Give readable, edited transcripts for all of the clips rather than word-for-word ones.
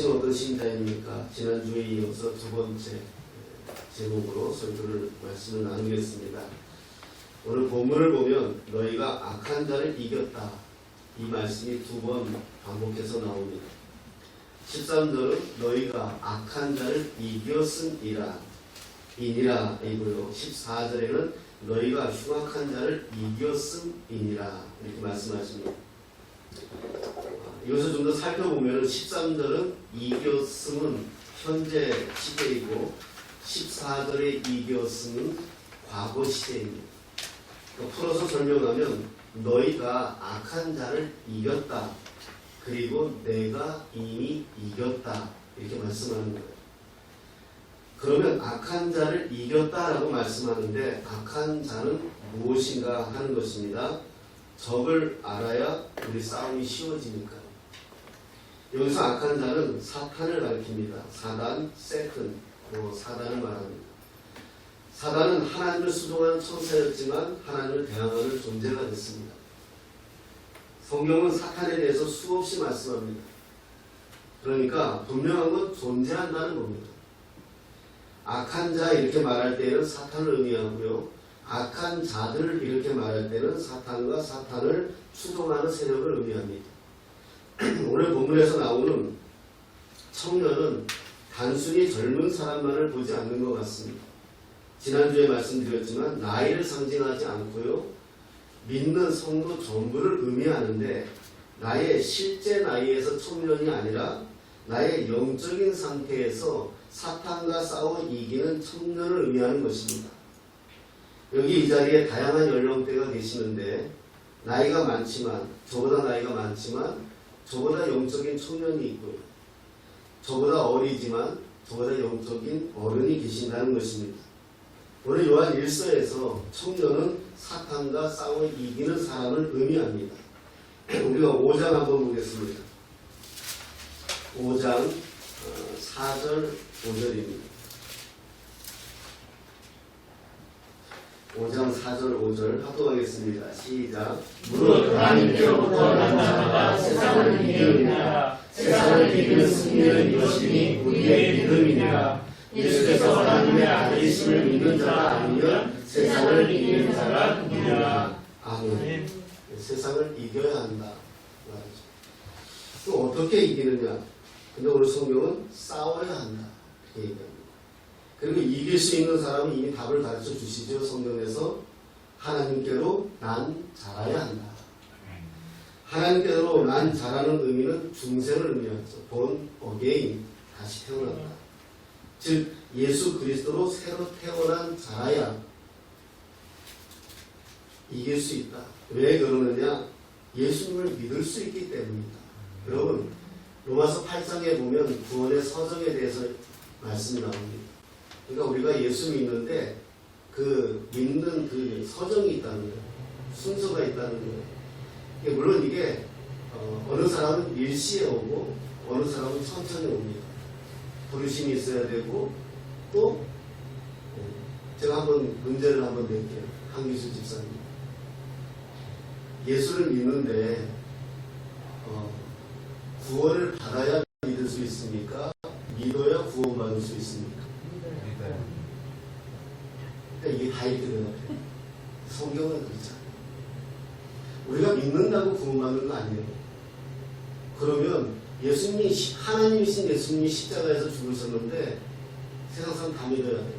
여러분은 어떤 신자입니까? 지난주에 이어서 두 번째 제목으로 설교를 말씀을 나누겠습니다. 오늘 본문을 보면 너희가 악한 자를 이겼다. 이 말씀이 두 번 반복해서 나옵니다. 13절은 너희가 악한 자를 이겼음이라 이니라 이고요. 14절에는 너희가 흉악한 자를 이겼음이니라 이렇게 말씀하십니다. 이것을 좀 더 살펴보면 13절은 이겼음은 현재 시제이고 14절의 이겼음은 과거 시제입니다. 풀어서 설명하면 너희가 악한 자를 이겼다. 그리고 내가 이미 이겼다. 이렇게 말씀하는 거예요. 그러면 악한 자를 이겼다라고 말씀하는데 악한 자는 무엇인가 하는 것입니다. 적을 알아야 우리 싸움이 쉬워지니까요. 여기서 악한 자는 사탄을 가리킵니다. 사단, 세튼, 사단을 말합니다. 사단은 하나님을 수종하는 천사였지만 하나님을 대항하는 존재가 됐습니다. 성경은 사탄에 대해서 수없이 말씀합니다. 그러니까 분명한 건 존재한다는 겁니다. 악한 자 이렇게 말할 때는 사탄을 의미하고요. 악한 자들을 이렇게 말할 때는 사탄과 사탄을 추종하는 세력을 의미합니다. 오늘 본문에서 나오는 청년은 단순히 젊은 사람만을 보지 않는 것 같습니다. 지난주에 말씀드렸지만 나이를 상징하지 않고요. 믿는 성도 전부를 의미하는데 나의 실제 나이에서 청년이 아니라 나의 영적인 상태에서 사탄과 싸워 이기는 청년을 의미하는 것입니다. 여기 이 자리에 다양한 연령대가 계시는데 나이가 많지만 저보다 나이가 많지만 저보다 영적인 청년이 있고요. 저보다 어리지만 저보다 영적인 어른이 계신다는 것입니다. 오늘 요한 1서에서 청년은 사탄과 싸워 이기는 사람을 의미합니다. 우리가 5장 한번 보겠습니다. 5장 4절 5절입니다. 5장 4절 5절 합독하겠습니다. 시작. 무릇 하나님께로부터 난 자가 세상을 이기느니라. 세상을 이기는 승리는 이것이니 우리의 믿음이니라. 예수께서 하나님의 아들이심을 믿는 자가 아니면 세상을 이기는 자가 누구냐. 아멘. 세상을 이겨야 한다. 그럼 어떻게 이기느냐? 근데 오늘 성경은 싸워야 한다. 이렇게 얘기합니다. 그리고 이길 수 있는 사람은 이미 답을 가르쳐 주시죠. 성경에서 하나님께로 난 자라야 한다. 하나님께로 난 자라는 의미는 중생을 의미하죠. born again, 다시 태어난다. 즉 예수 그리스도로 새로 태어난 자라야 이길 수 있다. 왜 그러느냐? 예수님을 믿을 수 있기 때문입니다. 여러분 로마서 8장에 보면 구원의 서정에 대해서 말씀이 나옵니다. 그러니까 우리가 예수 믿는데 그 믿는 그 서정이 있다는 거예요. 순서가 있다는 거예요. 물론 이게 어느 사람은 일시에 오고 어느 사람은 천천히 옵니다. 부르심이 있어야 되고 또 제가 한번 문제를 한번 낼게요. 한기수 집사님. 예수를 믿는데 구원을 받아야 믿을 수 있습니까? 믿어야 구원받을 수 있습니까? 그러니까 이게 다 이렇게 되는 거예요. 성경은 그렇잖아요. 우리가 믿는다고 구원받는 거 아니에요. 그러면 예수님이 하나님이신 예수님이 십자가에서 죽으셨는데 세상 사람 다 믿어야 돼요.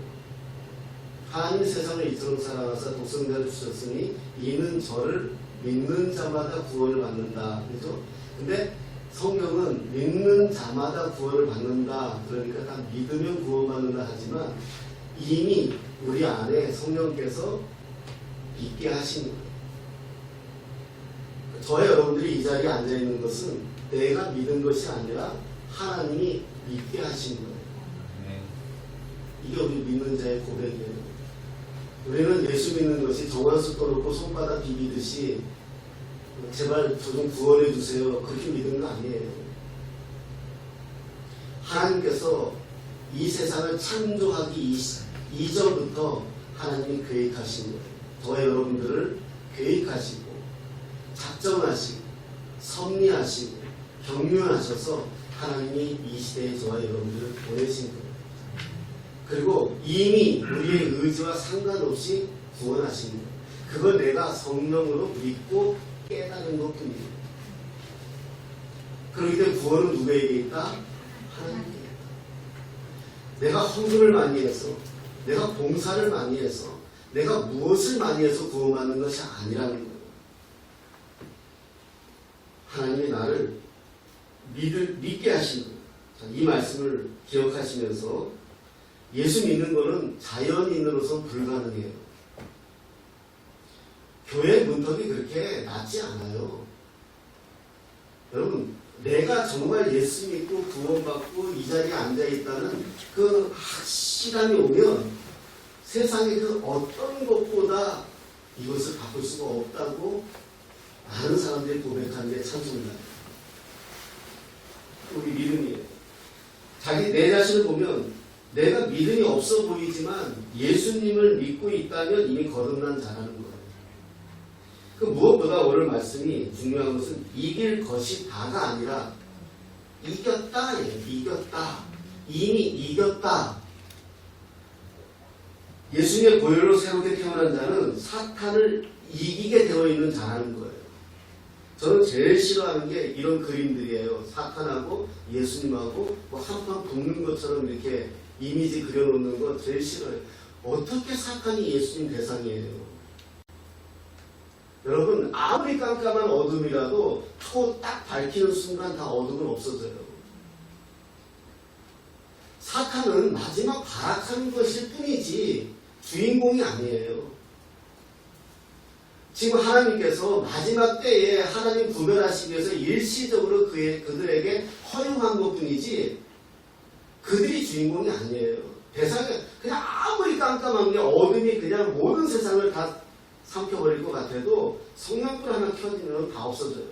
하나님이 세상을 이처럼 사랑하사 독생자를 주셨으니 이는 저를 믿는 자마다 구원을 받는다. 그렇죠? 근데 성경은 믿는 자마다 구원을 받는다. 그러니까 다 믿으면 구원받는다 하지만 이미 우리 안에 성령께서 있게 하신 거예요. 저와 여러분들이 이 자리에 앉아있는 것은 내가 믿은 것이 아니라 하나님이 믿게 하신 거예요. 이게 우리 믿는 자의 고백이에요. 우리는 예수 믿는 것이 정한수 떠놓고 손바닥 비비듯이 제발 저 좀 구원해 주세요. 그렇게 믿는 거 아니에요. 하나님께서 이 세상을 창조하기 이전부터 하나님이 계획하신 거예요. 저와 여러분들을 계획하시고 작정하시고 섭리하시고 경륜하셔서 하나님이 이 시대에 저와 여러분들을 보내신 거예요. 그리고 이미 우리의 의지와 상관없이 구원하신 거예요. 그걸 내가 성령으로 믿고 깨달은 것뿐이에요. 그렇기 때문에 구원은 누구에게 있다? 하나님께 있다. 내가 헌금을 많이 해서, 내가 봉사를 많이 해서, 내가 무엇을 많이 해서 구원받는 것이 아니라는 거예요. 하나님이 나를 믿게 하신 거예요. 자, 이 말씀을 기억하시면서 예수 믿는 것은 자연인으로서 불가능해요. 교회 문턱이 그렇게 낮지 않아요. 여러분, 내가 정말 예수 믿고 구원받고 이 자리에 앉아있다는 그 확실함이 오면 세상의 그 어떤 것보다 이것을 바꿀 수가 없다고 많은 사람들이 고백하는 게 찬송이다. 우리 믿음이에요. 내 자신을 보면 내가 믿음이 없어 보이지만 예수님을 믿고 있다면 이미 거듭난 자라는 거예요. 그 무엇보다 오늘 말씀이 중요한 것은 이길 것이 다가 아니라 이겼다예요. 이겼다. 이미 이겼다. 예수님의 보혈로 새롭게 태어난 자는 사탄을 이기게 되어 있는 자라는 거예요. 저는 제일 싫어하는 게 이런 그림들이에요. 사탄하고 예수님하고 뭐 한판 붙는 것처럼 이렇게 이미지 그려놓는 거 제일 싫어요. 어떻게 사탄이 예수님 대상이에요? 여러분, 아무리 깜깜한 어둠이라도 초 딱 밝히는 순간 다 어둠은 없어져요. 사탄은 마지막 발악하는 것일 뿐이지 주인공이 아니에요. 지금 하나님께서 마지막 때에 하나님 구별하시기 위해서 일시적으로 그들에게 허용한 것 뿐이지 그들이 주인공이 아니에요. 대상이 그냥 아무리 깜깜한 게 어둠이 그냥 모든 세상을 다 삼켜버릴 것 같아도 성냥불 하나 켜지면 다 없어져요.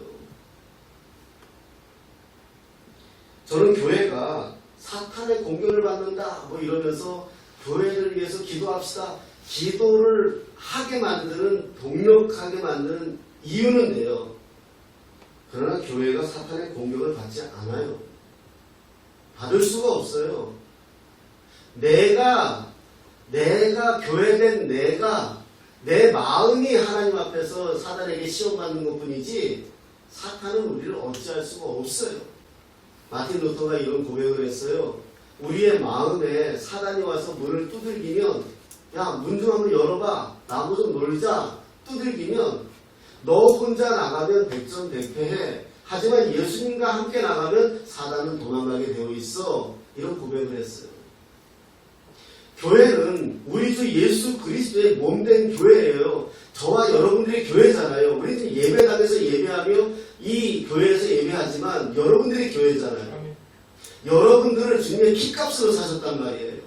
저는 교회가 사탄의 공격을 받는다 뭐 이러면서 교회를 위해서 기도합시다. 기도를 하게 만드는, 동력하게 만드는 이유는 돼요. 그러나 교회가 사탄의 공격을 받지 않아요. 받을 수가 없어요. 내가 교회된 내 마음이 하나님 앞에서 사단에게 시험받는 것 뿐이지 사탄은 우리를 어찌할 수가 없어요. 마틴 루터가 이런 고백을 했어요. 우리의 마음에 사단이 와서 문을 두들기면 야, 문 좀 한번 열어봐. 나무 좀 놀자. 두들기면 너 혼자 나가면 백전백패해. 하지만 예수님과 함께 나가면 사단은 도망가게 되어 있어. 이런 고백을 했어요. 교회는 우리 주 예수 그리스도의 몸된 교회예요. 저와 여러분들이 교회잖아요. 우리는 예배당에서 예배하며 이 교회에서 예배하지만 여러분들이 교회잖아요. 여러분들은 주님의 피값으로 사셨단 말이에요.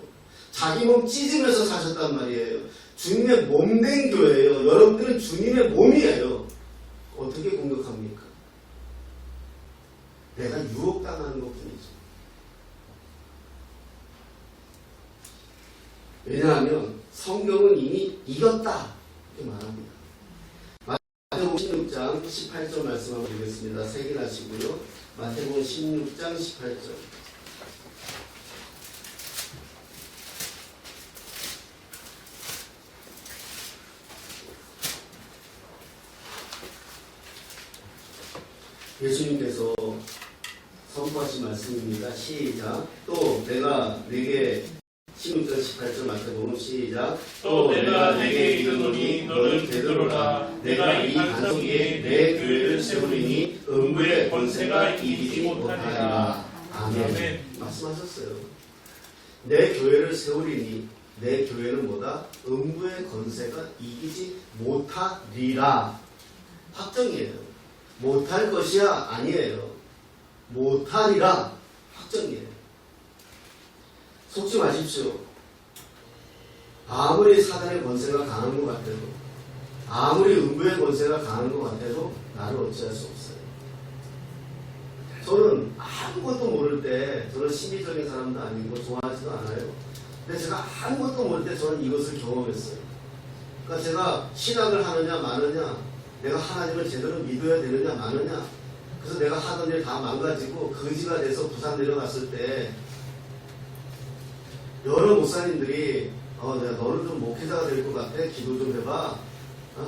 자기 몸 찢으면서 사셨단 말이에요. 주님의 몸된 교회예요. 여러분들은 주님의 몸이에요. 어떻게 공격합니까? 내가 유혹당하는 것뿐이죠. 왜냐하면 성경은 이미 이겼다 이렇게 말합니다. 마태복음 16장 18절 말씀 한번 보겠습니다. 세개하시고요. 마태복음 16장 18절. 예수님께서 선포하신 말씀입니다. 시작. 또 내가 내게 16절 18절 마태복음 시작. 또 내가 내게 이르노니 너는 베드로라. 내가 이 반석 위에 내 교회를 세우리니 음부의 권세가 이기지 못하리라. 아멘. 말씀하셨어요. 내 교회를 세우리니 내 교회는 뭐다? 음부의 권세가 이기지 못하리라. 확정이에요. 못할 것이야 아니에요. 못하리라. 확정이에요. 속지 마십시오. 아무리 사단의 권세가 강한 것 같아도, 아무리 음부의 권세가 강한 것 같아도 나를 어찌할 수 없어요. 저는 아무것도 모를 때, 저는 시비적인 사람도 아니고 좋아하지도 않아요. 근데 제가 아무것도 모를 때 저는 이것을 경험했어요. 그러니까 제가 신학을 하느냐 마느냐, 내가 하나님을 제대로 믿어야 되느냐 마느냐, 그래서 내가 하던 일 다 망가지고 거지가 돼서 부산 내려갔을 때 여러 목사님들이 내가 너는 좀 목회자가 될 것 같아. 기도 좀 해봐.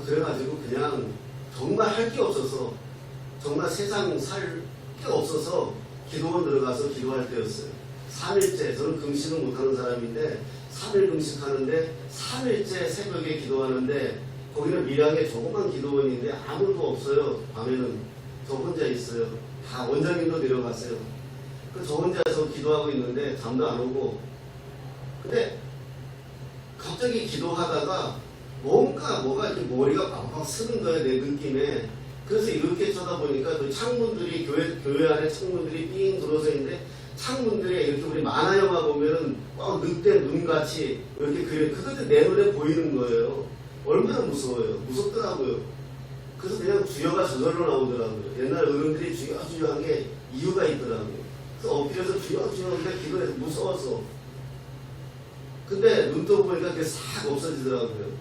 그래가지고 그냥 정말 할 게 없어서 정말 세상 살 게 없어서 기도원 들어가서 기도할 때였어요. 3일째 저는 금식을 못하는 사람인데 3일 금식하는데 3일째 새벽에 기도하는데 거기는 밀양에 조그만 기도원인데 아무도 없어요. 밤에는 저 혼자 있어요. 다 원장님도 내려갔어요. 저 혼자서 기도하고 있는데 잠도 안 오고 근데 갑자기 기도하다가 뭐가 이렇게 머리가 빡빡 쓰는 거예요. 내 느낌에. 그래서 이렇게 쳐다보니까 그 창문들이 교회 안에 창문들이 삥 들어서 있는데 창문들에 이렇게 우리 만화 영화 보면은 늑대 눈같이 이렇게 그래. 그것도 내 눈에 보이는 거예요. 얼마나 무서워요. 무섭더라고요. 그래서 그냥 주여가 저절로 나오더라고요. 옛날 어른들이 주여 한 게 이유가 있더라고요. 그래서 엎드려서 주여 그냥 기도해서 무서워서. 근데 눈 떠 보니까 그게 싹 없어지더라고요.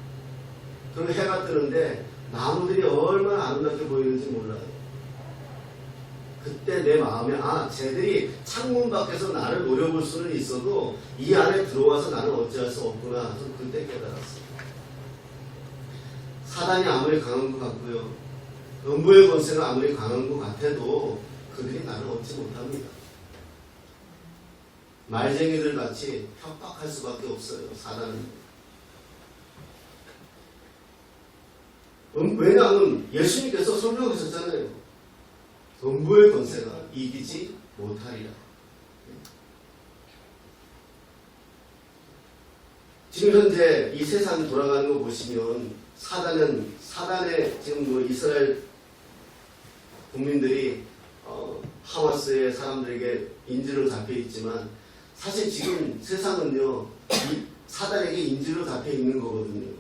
그러면 해가 뜨는데 나무들이 얼마나 아름답게 보이는지 몰라요. 그때 내 마음에 쟤들이 창문 밖에서 나를 노려볼 수는 있어도 이 안에 들어와서 나는 어찌할 수 없구나. 그때 깨달았어요. 사단이 아무리 강한 것 같고요. 음부의 권세가 아무리 강한 것 같아도 그들이 나를 얻지 못합니다. 말쟁이들 같이 협박할 수밖에 없어요. 사단은. 왜냐하면 예수님께서 설명하셨잖아요. 음부의 권세가 이기지 못하리라. 지금 현재 이 세상 돌아가는 거 보시면 사단의 지금 이스라엘 국민들이 하마스의 사람들에게 인질로 잡혀 있지만 사실 지금 세상은요 사단에게 인질로 잡혀 있는 거거든요.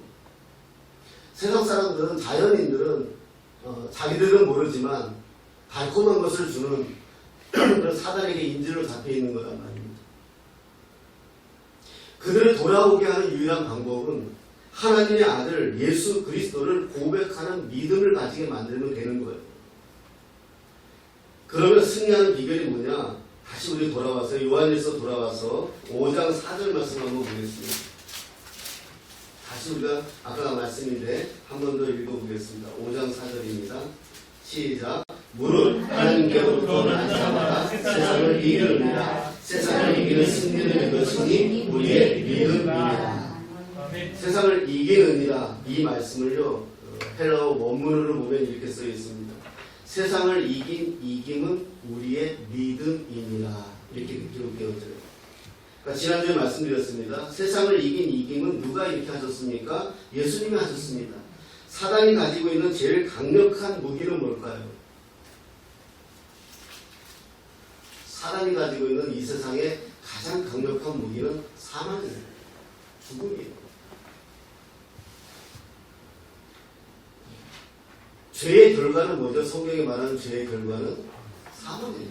세상 사람들은 자연인들은 자기들은 모르지만 달콤한 것을 주는 그런 사단에게 인질로 잡혀 있는 거란 말입니다. 그들을 돌아오게 하는 유일한 방법은 하나님의 아들 예수 그리스도를 고백하는 믿음을 가지게 만들면 되는 거예요. 그러면 승리하는 비결이 뭐냐? 다시 우리 돌아와서 요한일서 돌아와서 5장 4절 말씀 한번 보겠습니다. 다시 우리가 아까 말씀인데 한 번 더 읽어보겠습니다. 5장 4절입니다. 시작. 무릇 하나님께로부터 난 자마다 세상을 이기느니라. 세상을 이기는 승리는 이것이니 우리의 믿음이니라. 세상을 이기느니라 이 말씀을요 헬라어 원문으로 보면 이렇게 써 있습니다. 세상을 이긴 이김은 우리의 믿음이니라. 이렇게 기록되어져요. 그러니까 지난주에 말씀드렸습니다. 세상을 이긴 이김은 누가 이렇게 하셨습니까? 예수님이 하셨습니다. 사단이 가지고 있는 제일 강력한 무기는 뭘까요? 사단이 가지고 있는 이 세상의 가장 강력한 무기는 사망이에요. 죽음이에요. 죄의 결과는 뭐죠? 성경에 말하는 죄의 결과는 사망이에요.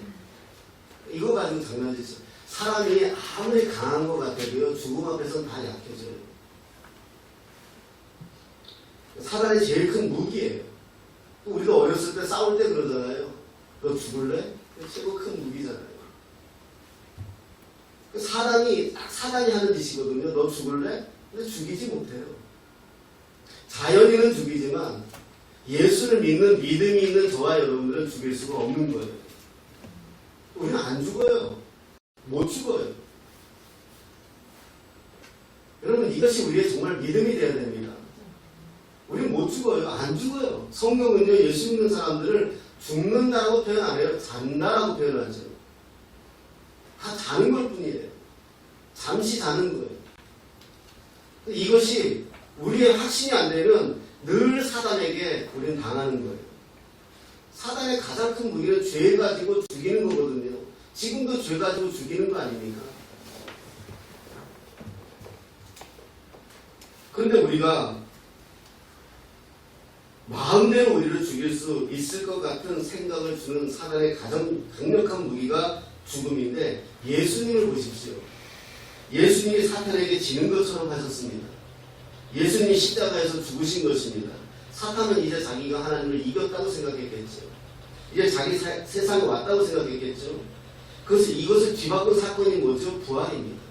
이거 가지고 장난치죠. 사람이 아무리 강한 것 같아도요, 죽음 앞에서는 다 약해져요. 사단이 제일 큰 무기예요. 우리가 어렸을 때 싸울 때 그러잖아요. 너 죽을래? 최고 큰 무기잖아요. 사단이 하는 짓이거든요. 너 죽을래? 근데 죽이지 못해요. 자연인은 죽이지만 예수를 믿는 믿음이 있는 저와 여러분들은 죽일 수가 없는 거예요. 우리는 안 죽어요. 못 죽어요. 여러분 이것이 우리의 정말 믿음이 되어야 됩니다. 우리는 못 죽어요. 안 죽어요. 성경은요 예수 믿는 사람들을 죽는다라고 표현 안 해요. 잔다라고 표현하죠. 다 자는 것 뿐이에요. 잠시 자는 거예요. 이것이 우리의 확신이 안 되면 늘 사단에게 우리는 당하는 거예요. 사단의 가장 큰 무기는 죄 가지고 죽이는 거거든요. 지금도 죄 가지고 죽이는 거 아닙니까? 그런데 우리가 마음대로 우리를 죽일 수 있을 것 같은 생각을 주는 사단의 가장 강력한 무기가 죽음인데 예수님을 보십시오. 예수님이 사탄에게 지는 것처럼 하셨습니다. 예수님이 십자가에서 죽으신 것입니다. 사탄은 이제 자기가 하나님을 이겼다고 생각했겠죠. 이제 자기 세상에 왔다고 생각했겠죠. 그래서 이것을 뒤바꾼 사건이 뭐죠? 부활입니다.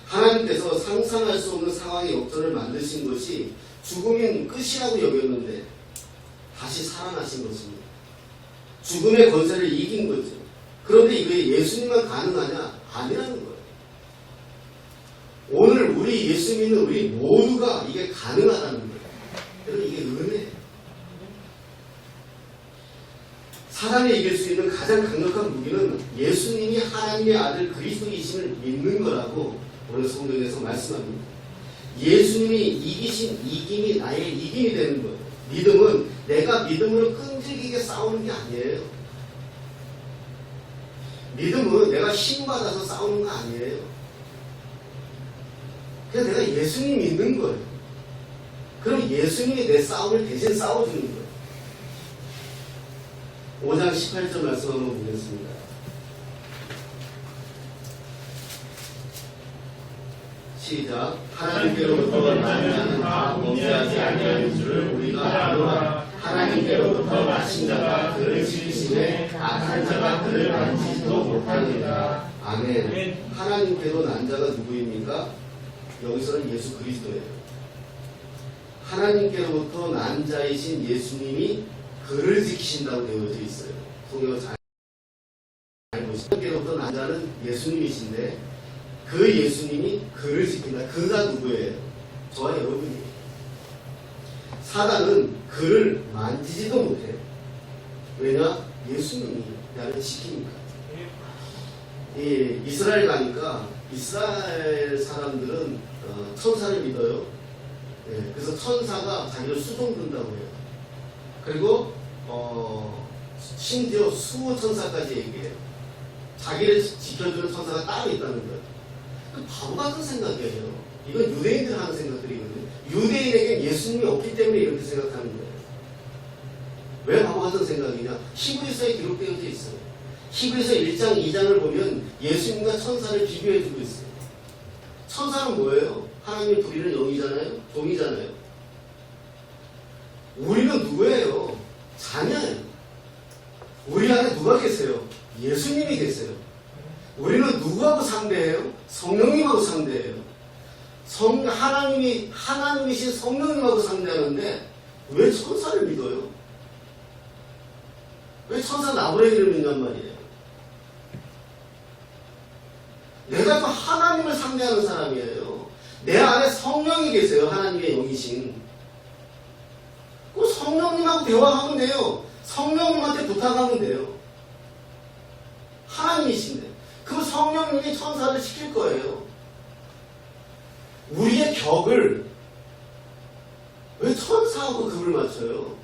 하나님께서 상상할 수 없는 상황의 역전을 만드신 것이 죽음인 끝이라고 여겼는데 다시 살아나신 것입니다. 죽음의 권세를 이긴 거죠. 그런데 이게 예수님만 가능하냐? 아니라는 거예요. 오늘 우리 예수 믿는 우리 모두가 이게 가능하다는 거예요. 여러분 이게 은혜예요. 사단이 이길 수 있는 가장 강력한 무기는 예수님이 하나님의 아들 그리스도이심을 믿는 거라고 오늘 성경에서 말씀합니다. 예수님이 이기신 이김이 나의 이김이 되는 거예요. 믿음은 내가 믿음으로 끈질기게 싸우는 게 아니에요. 믿음은 내가 힘받아서 싸우는 거 아니에요. 그냥 내가 예수님 믿는 거예요. 그럼 예수님이 내 싸움을 대신 싸워주는 거예요. 5장 18절 말씀 한번 보겠습니다. 시작. 하나님께로부터 난 자는 다 범죄하지 아니하는 줄을 우리가 알노라. 하나님께로부터 나신 자가 그를 지키시되 악한 자가 그를 만지지도 못하느니라. 아멘. 하나님께로 난 자가 누구입니까? 여기서는 예수 그리스도예요. 하나님께로부터 난 자이신 예수님이 그를 지키신다고 되어져 있어요. 성경을 잘 보시죠. 하나님께로부터 난 자는 예수님이신데 그 예수님이 그를 지킨다. 그가 누구예요? 저와 여러분이에요. 사단은 그를 만지지도 못해요. 왜냐? 예수님이 나를 지킵니까? 이스라엘 가니까 이스라엘 사람들은 천사를 믿어요. 그래서 천사가 자기를 수종든다고 해요. 그리고 심지어 수호 천사까지 얘기해요. 자기를 지켜주는 천사가 따로 있다는 거예요. 바보 같은 생각이에요. 이건 유대인들 하는 생각들이거든요. 유대인에겐 예수님이 없기 때문에 이렇게 생각하는 거예요. 왜 바보 같은 생각이냐? 히브리서에 기록되어져 있어요. 히브리서 1장 2장을 보면 예수님과 천사를 비교해주고 있어요. 천사는 뭐예요? 하나님이 부리는 영이잖아요. 종이잖아요. 우리는 누구예요? 자녀예요. 우리 안에 누가 계세요? 예수님이 계세요. 우리는 누구하고 상대해요? 성령님하고 상대해요. 하나님이신 성령님하고 상대하는데 왜 천사를 믿어요? 왜 천사 나부레기를 믿냔 말이에요? 내가 또 하나님을 상대하는 사람이에요. 내 안에 성령이 계세요. 하나님의 영이신. 그 성령님하고 대화하면 돼요. 성령님한테 부탁하면 돼요. 하나님이신데 그 성령님이 천사를 시킬 거예요. 우리의 격을 왜 천사하고 급을 맞춰요?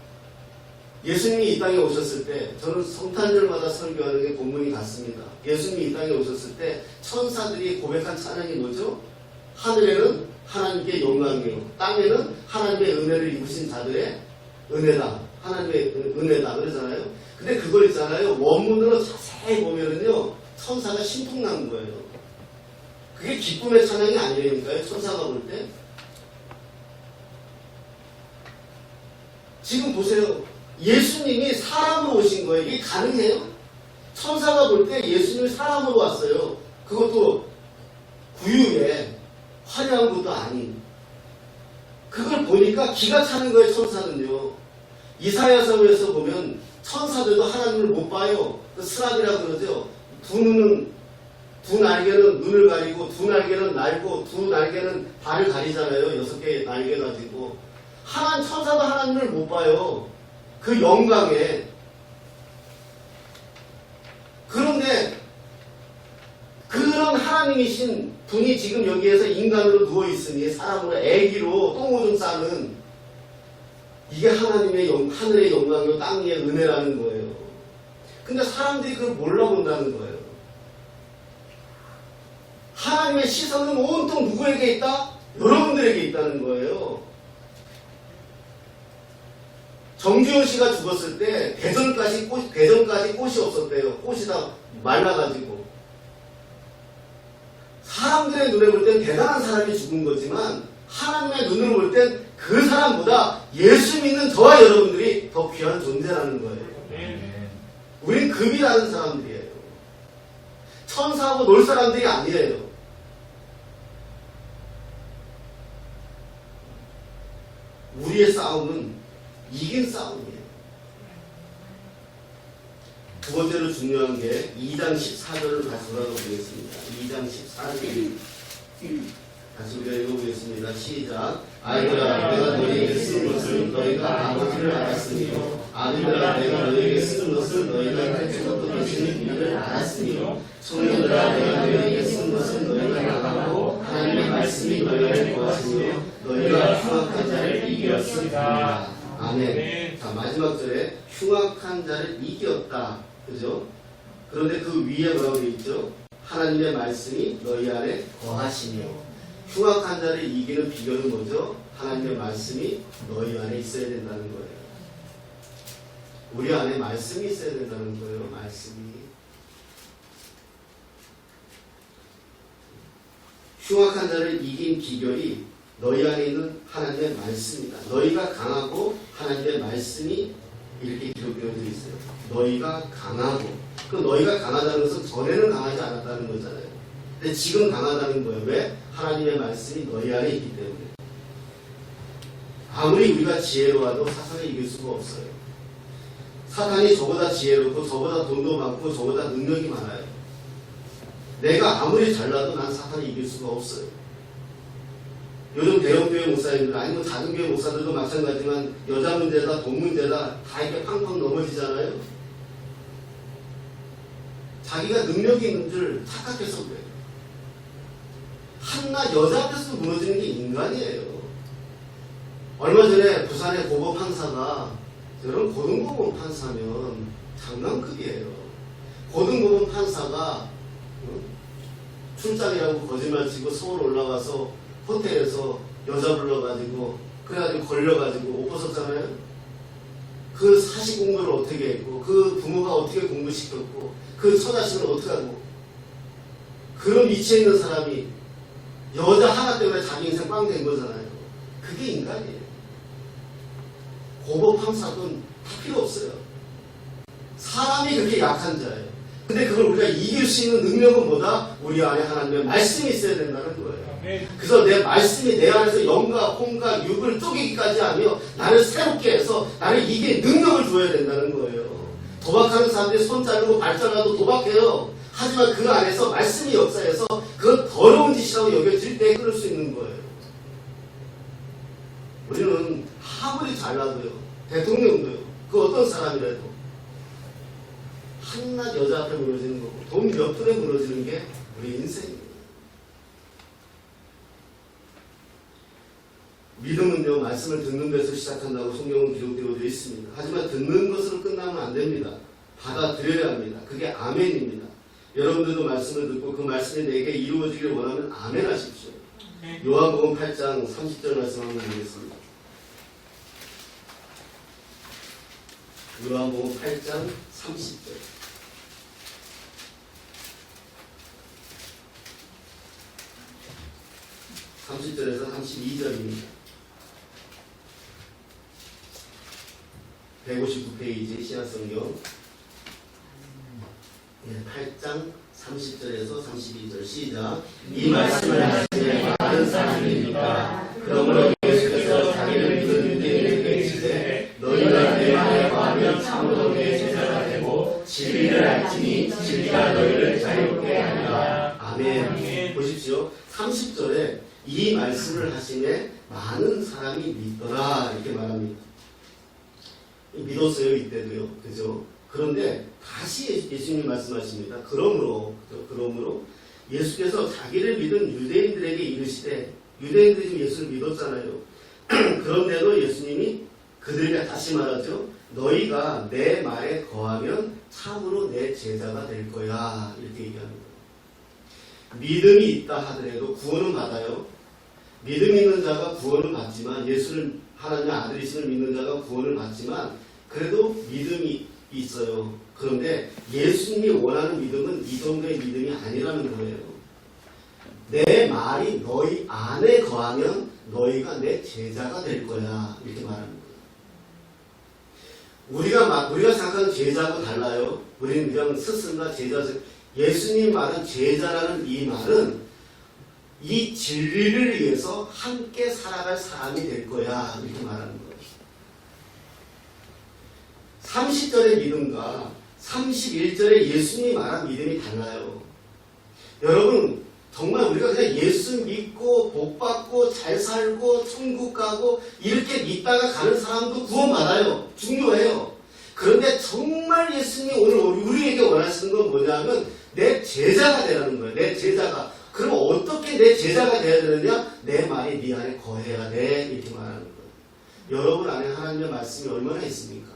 예수님이 이 땅에 오셨을 때 저는 성탄절마다 설교하는 게 본문이 같습니다. 예수님이 이 땅에 오셨을 때 천사들이 고백한 찬양이 뭐죠? 하늘에는 하나님께 영광이요, 땅에는 하나님의 은혜를 입으신 자들의 은혜다. 하나님의 은혜다 그러잖아요. 근데 그걸 있잖아요. 원문으로 자세히 보면은요, 천사가 심통난 거예요. 그게 기쁨의 찬양이 아니라니까요. 천사가 볼 때. 지금 보세요. 예수님이 사람으로 오신 거예요. 이게 가능해요? 천사가 볼 때 예수님이 사람으로 왔어요. 그것도 구유에 화려한 것도 아닌. 그걸 보니까 기가 차는 거예요. 천사는요. 이사야서에서 보면 천사들도 하나님을 못 봐요. 스랍이라고 그러죠. 두 날개는 눈을 가리고, 두 날개는 날고, 두 날개는 발을 가리잖아요. 6개의 날개 가지고. 천사도 하나님을 못 봐요. 그 영광에. 그런데 그런 하나님이신 분이 지금 여기에서 인간으로 누워있으니 사람으로 애기로 똥오줌 싸는 이게 하나님의 하늘의 영광이고 땅 위의 은혜라는 거예요. 근데 사람들이 그걸 몰라본다는 거예요. 하나님의 시선은 온통 누구에게 있다? 여러분들에게 있다는 거예요. 정주영 씨가 죽었을 때 대전까지 꽃이 없었대요. 꽃이 다 말라가지고. 사람들의 눈에 볼 땐 대단한 사람이 죽은 거지만 하나님의 눈으로 볼 땐 그 사람보다 예수 믿는 저와 여러분들이 더 귀한 존재라는 거예요. 우린 급이라는 사람들이에요. 천사하고 놀 사람들이 아니에요. 우리의 싸움은 이긴 싸움이에요. 두 번째로 중요한 게 2장 14절을 다시 돌아보겠습니다. 2장 14절 다시 우리가 읽어보겠습니다. 시작. 아이들아, 내가 너희에게 쓴 것은 너희가 아버지를 알았으며, 아들들아, 내가 너희에게 쓴 것은 너희가 태초부터 계시는 이를 알았으며, 청년들아, 내가 너희에게 쓴 것은 너희가 나가고 하나님의 말씀이 너희를 구하시며 너희가 흉악한 자를 이겼습니다. 아멘. 자, 마지막 절에 흉악한 자를 이겼다. 그죠? 그런데 그 위에 뭐라고 되어 있죠? 하나님의 말씀이 너희 안에 거하시며. 흉악한 자를 이기는 비결은 뭐죠? 하나님의 말씀이 너희 안에 있어야 된다는 거예요. 우리 안에 말씀이 있어야 된다는 거예요. 말씀이. 흉악한 자를 이긴 비결이 너희 안에 있는 하나님의 말씀이다. 너희가 강하고 하나님의 말씀이 이렇게 기록되어 있어요. 너희가 강하고. 그 너희가 강하다는 것은 전에는 강하지 않았다는 거잖아요. 근데 지금 강하다는 거예요. 왜? 하나님의 말씀이 너희 안에 있기 때문에. 아무리 우리가 지혜로워도 사탄을 이길 수가 없어요. 사탄이 저보다 지혜롭고 저보다 돈도 많고 저보다 능력이 많아요. 내가 아무리 잘나도 난 사탄을 이길 수가 없어요. 요즘 대형교회 목사님들 아니면 작은 교회 목사들도 마찬가지지만 여자 문제다 돈 문제다 다 이렇게 팡팡 넘어지잖아요. 자기가 능력이 있는 줄 착각해서 그래요. 한낱 여자 앞에서 무너지는 게 인간이에요. 얼마 전에 부산의 고급 판사가 여러분 고등법원 판사면 장난급이에요. 고등법원 판사가 출장이라고 거짓말치고 서울 올라가서 호텔에서 여자 불러가지고 그래가지고 걸려가지고 옷 벗었잖아요. 그 사시 공부를 어떻게 했고 그 부모가 어떻게 공부시켰고 그 처자식을 어떻게 하고 그런 위치에 있는 사람이 여자 하나 때문에 자기 인생 빵 된 거잖아요. 그게 인간이에요. 고법 판사는 다 필요 없어요. 사람이 그렇게 약한 자예요. 근데 그걸 우리가 이길 수 있는 능력은 뭐다? 우리 안에 하나님의 말씀이 있어야 된다는 거예요. 그래서 내 말씀이 내 안에서 영과 콩과 육을 쪼개기까지 하며 나를 새롭게 해서 나를 이길 능력을 줘야 된다는 거예요. 도박하는 사람들이 손 자르고 발 잘라도 도박해요. 하지만 그 안에서 말씀이 역사해서 그건 더러운 짓이라고 여겨질 때 끊을 수 있는 거예요. 우리는 아무리 잘나도요, 대통령도요, 그 어떤 사람이라도 한낱 여자 앞에 무너지는 거고 돈 몇 푼에 무너지는 게 우리 인생입니다. 믿음은요, 말씀을 듣는 데서 시작한다고 성경은 기록되어 있습니다. 하지만 듣는 것으로 끝나면 안 됩니다. 받아들여야 합니다. 그게 아멘입니다. 여러분들도 말씀을 듣고 그 말씀이 내게 이루어지길 원하면 아멘 하십시오. 요한복음 8장 30절 말씀 한번 보겠습니다. 요한복음 8장 30절. (30절에서) 32절입니다. 159페이지 신약성경 8장 30절에서 32절 시작. 이 말씀을 하시되 많은 사람이니까 그러므로 예수께서 자기를 믿는 유대인에게 이르시되 너희가 내 안에 거하면 참으로 내 제자가 되고 진리를 알지니 진리가 너희를 자유롭게 하리라. 아멘. 보십시오. 30절에 이 말씀을 하시매 많은 사람이 믿더라 이렇게 말합니다. 믿었어요 이때도요. 그죠? 그런데 다시 예수님이 말씀하십니다. 그러므로 예수께서 자기를 믿은 유대인들에게 이르시되, 유대인들이 지금 예수를 믿었잖아요. 그런데도 예수님이 그들에게 다시 말하죠. 너희가 내 말에 거하면 참으로 내 제자가 될 거야 이렇게 얘기합니다. 믿음이 있다 하더라도 구원은 받아요. 믿음 있는 자가 구원을 받지만, 예수를 하나님의 아들이심을 믿는 자가 구원을 받지만 그래도 믿음이 있어요. 그런데 예수님이 원하는 믿음은 이 정도의 믿음이 아니라는 거예요. 내 말이 너희 안에 거하면 너희가 내 제자가 될 거야. 이렇게 말하는 거예요. 우리가 생각하는 제자하고 달라요. 우리는 그냥 스승과 제자, 예수님 말은 제자라는 이 말은 이 진리를 위해서 함께 살아갈 사람이 될 거야. 이렇게 말하는 거예요. 30절의 믿음과 31절의 예수님이 말한 믿음이 달라요. 여러분, 정말 우리가 그냥 예수 믿고 복 받고 잘 살고 천국 가고 이렇게 믿다가 가는 사람도 구원받아요. 중요해요. 그런데 정말 예수님이 오늘 우리에게 원하시는 건 뭐냐면 내 제자가 되라는 거예요. 내 제자가. 그럼 어떻게 내 제자가 돼야 되느냐? 내 말이 네 안에 거해야 돼. 이렇게 말하는 거예요. 여러분 안에 하나님의 말씀이 얼마나 있습니까?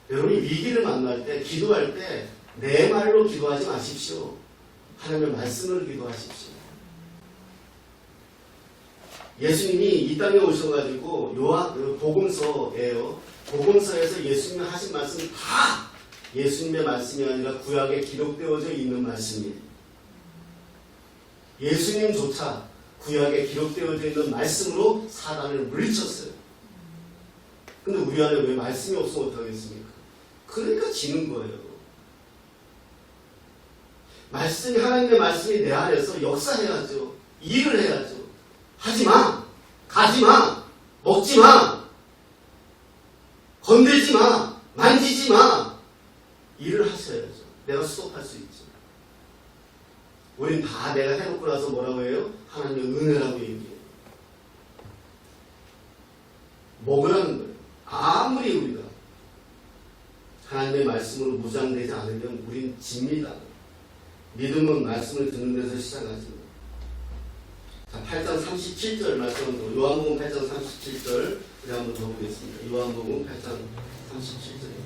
여러분이 위기를 만날 때, 기도할 때 내 말로 기도하지 마십시오. 하나님의 말씀으로 기도하십시오. 예수님이 이 땅에 오셔가지고 복음서예요. 복음서에서 예수님이 하신 말씀 다 예수님의 말씀이 아니라 구약에 기록되어져 있는 말씀이에요. 예수님조차 구약에 기록되어져 있는 말씀으로 사단을 물리쳤어요. 근데 우리 안에 왜 말씀이 없으면 어떡하겠습니까? 그러니까 지는 거예요. 말씀이, 하나님의 말씀이 내 안에서 역사해야죠. 일을 해야죠. 하지 마! 가지 마! 먹지 마! 건들지 마! 만지지 마! 일을 하셔야죠. 내가 수업할 수 있죠. 우린 다 내가 해놓고 나서 뭐라고 해요? 하나님의 은혜라고 얘기해요. 먹으라는 거예요. 아무리 우리가 하나님의 말씀으로 무장되지 않으면 우린 집니다. 믿음은 말씀을 듣는 데서 시작하죠. 자, 8장 37절 말씀, 요한복음 8장 37절 우리 한번 더 보겠습니다. 요한복음 8장 37절입니다.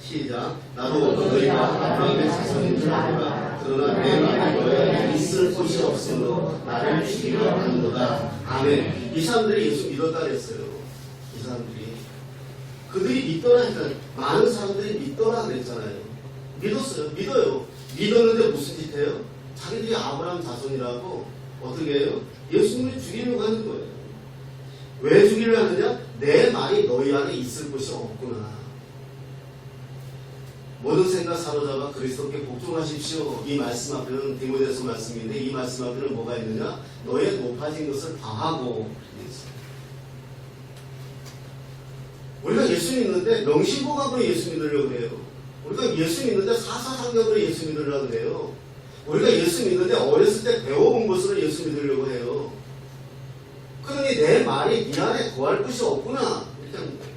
시작. 나도 너희가 아브라함의 자손인 줄 알아. 그러나 내 말이 너희 안에 있을 곳이 없으므로 나를 죽이려 하는도다. 아멘. 이 사람들이 예수 믿었다 그랬어요. 이 사람들이. 그들이 믿더라 하니까 많은 사람들이 믿더라 그랬잖아요. 믿었어요. 믿어요. 믿었는데 무슨 짓 해요? 자기들이 아브라함 자손이라고 어떻게 해요? 예수님을 죽이려고 하는 거예요. 왜 죽이려고 하느냐? 내 말이 너희 안에 있을 곳이 없구나. 모든 생각 사로잡아 그리스도께 복종하십시오. 이 말씀 앞에는 디모데서 말씀인데 이 말씀 앞에는 뭐가 있느냐? 너의 높아진 것을 방하고. 우리가 예수 믿는데 명심보감으로 예수 믿으려고 그래요. 우리가 예수 믿는데 사사상경으로 예수 믿으려고 그래요. 우리가 예수 믿는데 어렸을 때 배워본 것으로 예수 믿으려고 해요. 그러니 내 말이 네 안에 거할 것이 없구나. 이렇게 하는 거예요.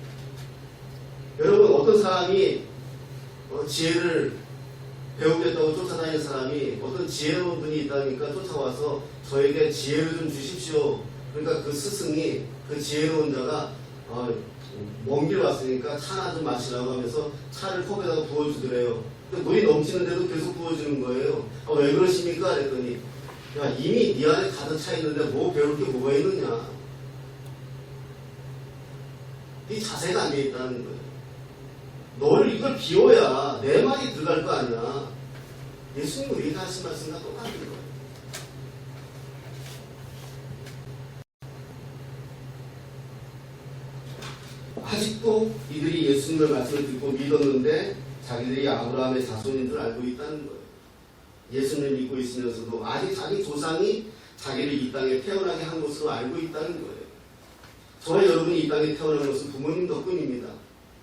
여러분, 어떤 사람이 지혜를 배우겠다고 쫓아다니는 사람이 어떤 지혜로운 분이 있다니까 쫓아와서 저에게 지혜를 좀 주십시오. 그러니까 그 스승이 그 지혜로운 자가 먼 길 왔으니까 차나 좀 마시라고 하면서 차를 컵에다가 부어주더래요. 근데 물이 넘치는데도 계속 부어주는 거예요. 왜 그러십니까? 그랬더니 야, 이미 네 안에 가득 차 있는데 뭐 배울 게 뭐가 있느냐. 이 자세가 안 돼 있다는 거예요. 너를 이걸 비워야 내 말이 들어갈 거 아니야. 예수님은 우리가 하신 말씀과 똑같은 거예요. 아직도 이들이 예수님의 말씀을 듣고 믿었는데 자기들이 아브라함의 자손인 줄 알고 있다는 거예요. 예수님을 믿고 있으면서도 아직 자기 조상이 자기를 이 땅에 태어나게 한 것으로 알고 있다는 거예요. 저와 여러분이 이 땅에 태어난 것은 부모님 덕분입니다.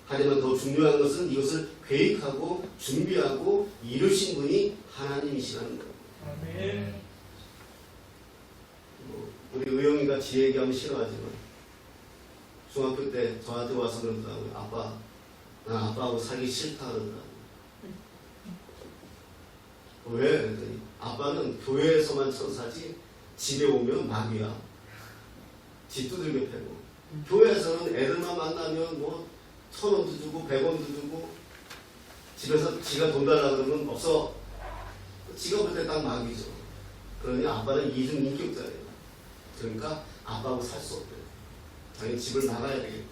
하지만 더 중요한 것은 이것을 계획하고 준비하고 이루신 분이 하나님이시라는 거예요. 아멘. 우리 의영이가 지 얘기하면 싫어하지만 중학교 때 저한테 와서 그러더라고요. 아빠, 난 아빠하고 살기 싫다 그러더라고요. 왜? 그랬더니 아빠는 교회에서만 천사지 집에 오면 마귀야. 집 두들겨 패고. 교회에서는 애들만 만나면 뭐 1,000원도 주고 100원도 주고 집에서 지가 돈 달라고 그러면 없어. 지가 볼 때 딱 마귀죠. 그러니 아빠는 이중 인격자예요. 그러니까 아빠하고 살 수 없대요. 당연히 집을 나가야 되겠고.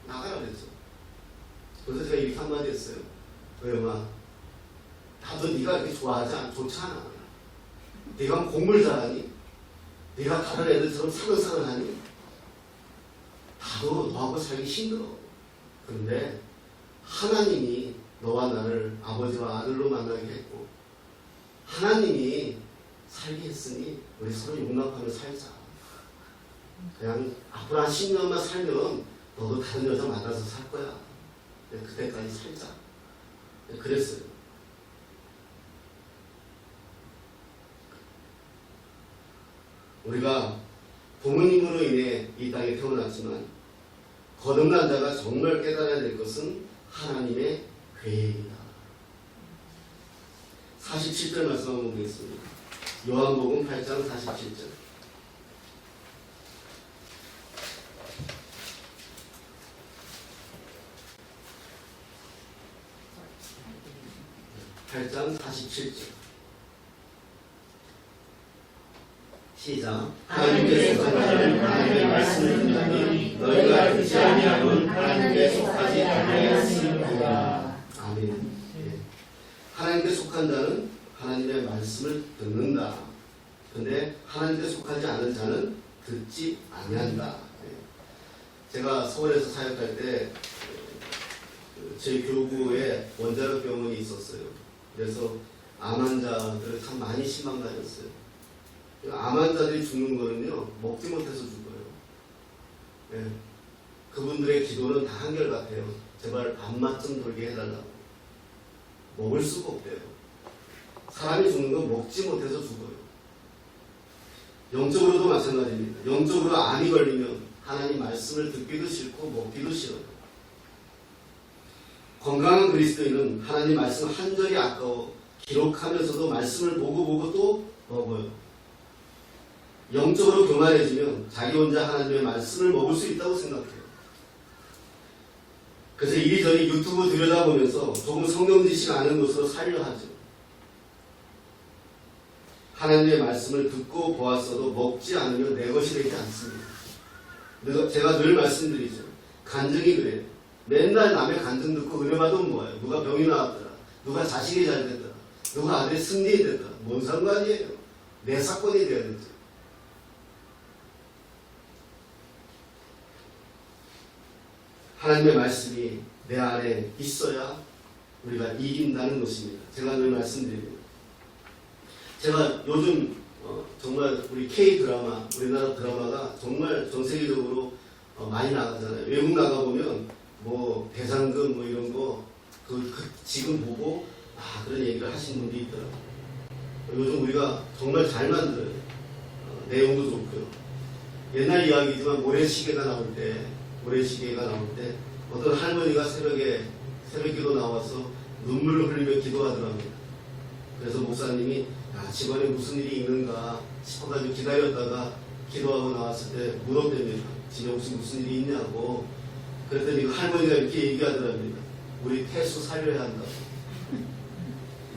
나가라 그랬죠. 그래서 제가 이렇게 한마디 했어요. 도영아, 나도 네가 이렇게 좋지 않아. 네가 공부를 잘하니? 네가 다른 애들처럼 사근사근하니? 나도 너하고 살기 힘들어. 그런데 하나님이 너와 나를 아버지와 아들로 만나게 했고 하나님이 살게 했으니 우리 서로 용납하며 살자. 그냥 앞으로 한 10년만 살면 너도 다른 여자 만나서 살 거야. 그때까지 살자. 그랬어요. 우리가 부모님으로 인해 이 땅에 태어났지만 거듭난 자가 정말 깨달아야 될 것은 하나님의 계획이다. 47절 말씀 한번 보겠습니다. 요한복음 8장 47절. 8장 47절. 시작. 하나님께 속한 자는 하나님의 말씀을 듣나니 너희가 듣지 아니함은 하나님께 속하지 아니하였으니라. 아멘. 하나님께 속한 자는 하나님의 말씀을 듣는다. 근데 하나님께 속하지 않은 자는 듣지 아니한다. 제가 서울에서 사역할 때 제 교구에 원자력 병원이 있었어요. 그래서 암 환자들을 참 많이 실망당했어요. 암 환자들이 죽는 거는요, 먹지 못해서 죽어요. 예. 그분들의 기도는 다 한결같아요. 제발 밥맛 좀 돌게 해달라고. 먹을 수가 없대요. 사람이 죽는 건 먹지 못해서 죽어요. 영적으로도 마찬가지입니다. 영적으로 암이 걸리면 하나님 말씀을 듣기도 싫고 먹기도 싫어요. 건강한 그리스도인은 하나님 말씀 한 절이 아까워 기록하면서도 말씀을 보고 또 먹어요. 영적으로 교만해지면 자기 혼자 하나님의 말씀을 먹을 수 있다고 생각해요. 그래서 이리저리 유튜브 들여다보면서 조금 성경 지식 아는 것으로 살려 하죠. 하나님의 말씀을 듣고 보았어도 먹지 않으면 내 것이 되지 않습니다. 제가 늘 말씀드리죠. 간증이 그래요. 맨날 남의 간증 듣고 은혜 받으면 뭐예요? 누가 병이 나왔더라. 누가 자식이 잘 됐더라. 누가 아들이 승리했더라. 뭔 상관이에요? 내 사건이 돼야 되죠. 하나님의 말씀이 내 안에 있어야 우리가 이긴다는 것입니다. 제가 늘 말씀드립니다. 제가 요즘 정말 우리 K-드라마, 우리나라 드라마가 정말 전 세계적으로 많이 나가잖아요. 외국 나가보면 뭐 대상금 뭐 이런 거 지금 보고 그런 얘기를 하시는 분들이 있더라고요. 요즘 우리가 정말 잘 만들어요. 내용도 좋고요. 옛날 이야기지만 모래시계가 나올 때 어떤 할머니가 새벽기도 나와서 눈물을 흘리며 기도하더랍니다. 그래서 목사님이 집안에 무슨 일이 있는가 싶어가지고 기다렸다가 기도하고 나왔을 때 물었답니다. 집에 혹시 무슨 일이 있냐고. 그랬더니 그 할머니가 이렇게 얘기하더랍니다. 우리 태수 살려야 한다고.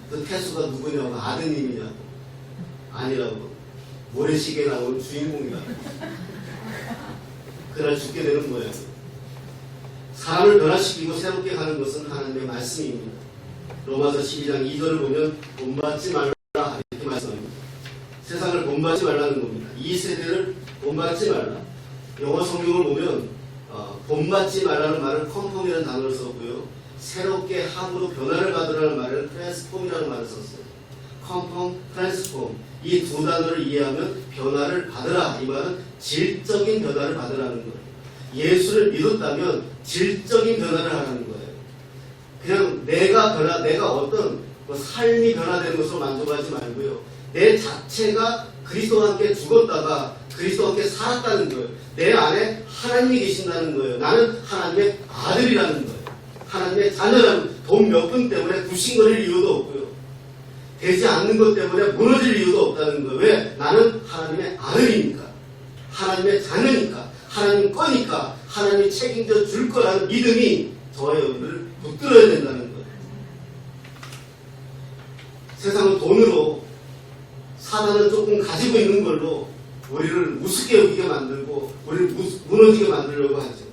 그 태수가 누구냐고. 아드님이냐고. 아니라고. 모래시계에 나오는 주인공이라고. 그날 죽게 되는 거예요. 사람을 변화시키고 새롭게 하는 것은 하나님의 말씀입니다. 로마서 12장 2절을 보면 본받지 말라 이렇게 말씀합니다. 세상을 본받지 말라는 겁니다. 이 세대를 본받지 말라. 영어 성경을 보면 본받지 말라는 말을 컨펌이라는 단어를 썼고요. 새롭게 함으로 변화를 받으라는 말을 트랜스폼이라는 말을 썼어요. 컨펌, 트랜스폼. 이 두 단어를 이해하면 변화를 받으라. 이 말은 질적인 변화를 받으라는 거예요. 예수를 믿었다면 질적인 변화를 하라는 거예요. 그냥 내가 어떤 삶이 변화되는 것으로 만족하지 말고요. 내 자체가 그리스도와 함께 죽었다가 그리스도와 함께 살았다는 거예요. 내 안에 하나님이 계신다는 거예요. 나는 하나님의 아들이라는 거예요. 하나님의 자녀라는 돈 몇 푼 때문에 굽신거릴 이유도 없고요. 되지 않는 것 때문에 무너질 이유도 없다는 거예요. 왜? 나는 하나님의 아들이니까. 하나님의 자녀니까. 하나님 거니까. 하나님이 책임져 줄 거라는 믿음이 저와 여러분들을 붙들어야 된다는 거예요. 세상은 돈으로 사단은 조금 가지고 있는 걸로 우리를 우습게 여기게 만들고 우리를 무너지게 만들려고 하죠.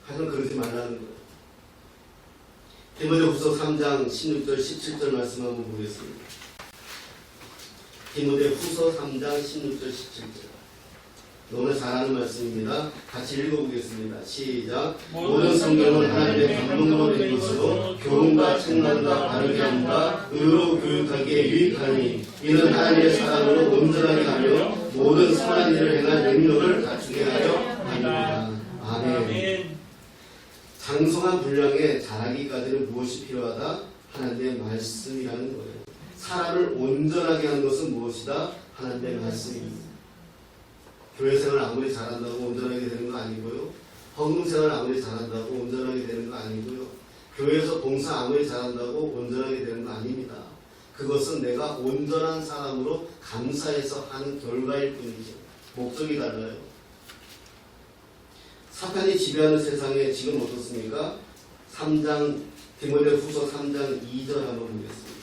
하지만 그러지 말라는 거예요. 디모데후서 3장 16절 17절 말씀 한번 보겠습니다. 디모데후서 3장 16절 17절. 너무나 잘 아는 말씀입니다. 같이 읽어보겠습니다. 시작. 모든 성경은 하나님의 감동으로 된 것으로 교훈과 책망과 바르게 함과 의로 교육하기에 유익하니 이는 하나님의 사랑으로 온전하게 하며 모든 선한 일을 행할 능력을 갖추게 하려 합니다. 아멘. 장성한 분량에 자라기까지는 무엇이 필요하다? 하나님의 말씀이라는 거예요. 사람을 온전하게 하는 것은 무엇이다? 하나님의 말씀입니다. 교회 생활 아무리 잘한다고 온전하게 되는 거 아니고요. 헌금 생활 아무리 잘한다고 온전하게 되는 거 아니고요. 교회에서 봉사 아무리 잘한다고 온전하게 되는 거 아닙니다. 그것은 내가 온전한 사람으로 감사해서 하는 결과일 뿐이죠. 목적이 달라요. 사탄이 지배하는 세상에 지금 어떻습니까? 3장 디모데후서 3장 2절 한번 보겠습니다.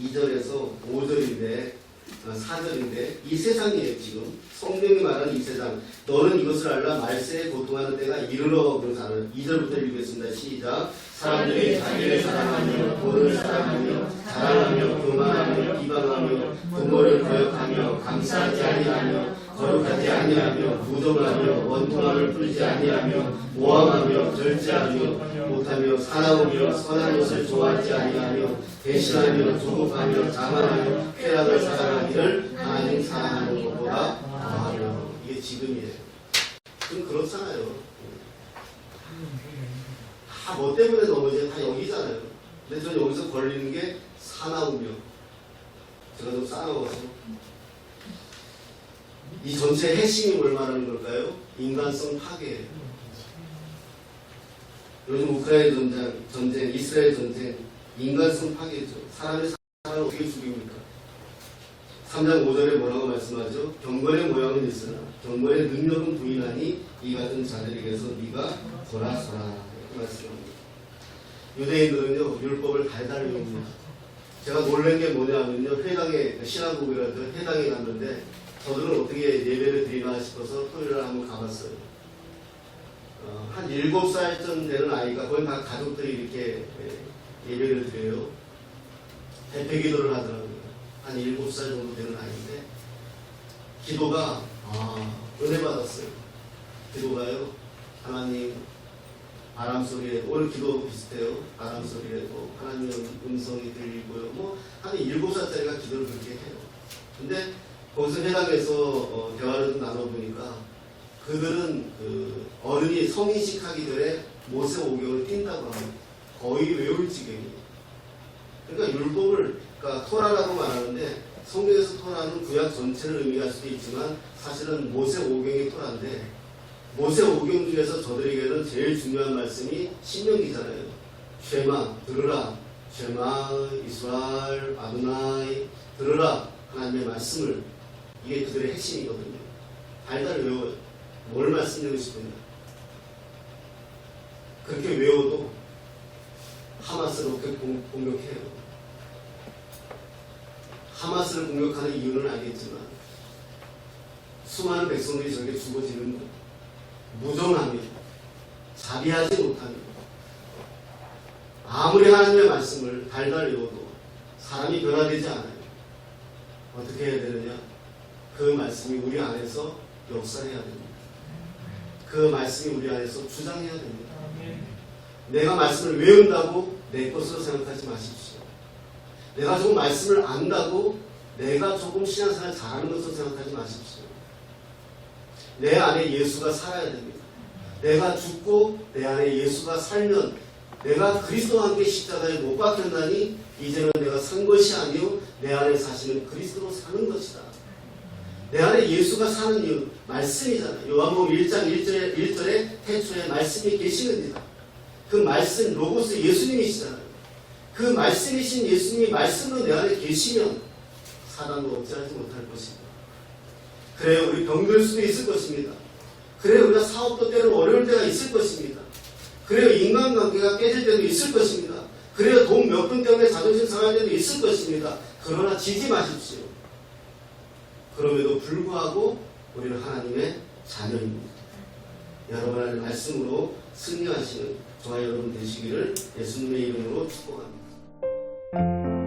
2절에서 5절인데 4절인데 이 세상이에요. 지금 성경이 말하는 이 세상. 너는 이것을 알라. 말세에 고통하는 때가 이르러. 그런 단어 2절부터 읽겠습니다. 시작. 사람들이 자기를 사랑하며 돈을 사랑하며 자랑하며 교만하며 비방하며 부모를 거역하며 감사하지 아니하며 거룩하지 아니하며 부정하며 원통함을 풀지 아니하며 모함하며 절제하며 못하며 사나우며 선한 것을 좋아하지 아니하며 배신하며 조급하며 자만하며 쾌락을 사랑하기를 하나님 사랑하는 것보다 더하며. 이게 지금이에요. 좀 그렇잖아요. 다 뭐 때문에 넘어져요? 다 여기잖아요. 근데 저는 여기서 걸리는 게 사나우며. 제가 좀 싸나워서 이 전체 핵심이 뭘 말하는 걸까요? 인간성 파괴예요. 요즘 우크라이나 전쟁, 이스라엘 전쟁, 인간성 파괴죠. 사람의 사람을 어떻게 죽입니까? 3장 5절에 뭐라고 말씀하죠? 경건의 모양은 있으나 경건의 능력은 부인하니 이 같은 자들에게서 네가 돌아서라. 이렇게 말씀합니다. 유대인들은요, 율법을 달달 외웁니다. 제가 놀란 게 뭐냐면요, 회당에, 신앙국이라도 회당에 갔는데 저들은 어떻게 예배를 드리나 싶어서 토요일에 한번 가봤어요. 한 7살쯤 되는 아이가, 거의 다 가족들이 이렇게 예배를 드려요. 대패 기도를 하더라고요. 한 7살 정도 되는 아이인데, 기도가, 은혜 받았어요. 기도가요, 하나님, 바람 소리에, 오늘 기도 비슷해요. 바람 소리에도 하나님의 음성이 들리고요. 한 7살짜리가 기도를 그렇게 해요. 근데 거기서 회당에서 대화를 좀 나눠보니까 그들은 어른이 성인식 하기 전에 모세 오경을 띈다고 합니다. 거의 외울 지경이에요. 그러니까 율법을, 그러니까 토라라고 말하는데 성경에서 토라는 구약 전체를 의미할 수도 있지만 사실은 모세 오경이 토라인데 모세 오경 중에서 저들에게는 제일 중요한 말씀이 신명기잖아요. 쉐마, 들으라. 쉐마, 이스라엘, 아도나이, 들으라. 하나님의 말씀을. 이게 그들의 핵심이거든요. 달달 외워요. 뭘 말씀드리고 싶은가. 그렇게 외워도 하마스를 그렇게 공격해요. 하마스를 공격하는 이유는 알겠지만 수많은 백성들이 저렇게 죽어지는 것, 무정하며 자비하지 못하며 아무리 하나님의 말씀을 달달 외워도 사람이 변화되지 않아요. 어떻게 해야 되느냐? 그 말씀이 우리 안에서 역사해야 됩니다. 그 말씀이 우리 안에서 주장해야 됩니다. 내가 말씀을 외운다고 내 것으로 생각하지 마십시오. 내가 조금 말씀을 안다고 내가 조금 신앙생활 잘하는 것으로 생각하지 마십시오. 내 안에 예수가 살아야 됩니다. 내가 죽고 내 안에 예수가 살면 내가 그리스도와 함께 십자가에 못 박혔나니 이제는 내가 산 것이 아니요 내 안에 사시는 그리스도로 사는 것이다. 내 안에 예수가 사는 이유 말씀이잖아요. 요한복음 1장 1절에 태초에 말씀이 계시는이다. 그 말씀 로고스 예수님이시잖아요. 그 말씀이신 예수님이 말씀으로 내 안에 계시면 사단도 억제하지 못할 것입니다. 그래요, 우리 병들 수도 있을 것입니다. 그래요, 우리가 사업도 때로 어려울 때가 있을 것입니다. 그래요, 인간관계가 깨질 때도 있을 것입니다. 그래요, 돈 몇 푼 때문에 자존심 상할 때도 있을 것입니다. 그러나 지지 마십시오. 그럼에도 불구하고 우리는 하나님의 자녀입니다. 여러분 안에 말씀으로 승리하시는 저와 여러분 되시기를 예수님의 이름으로 축복합니다.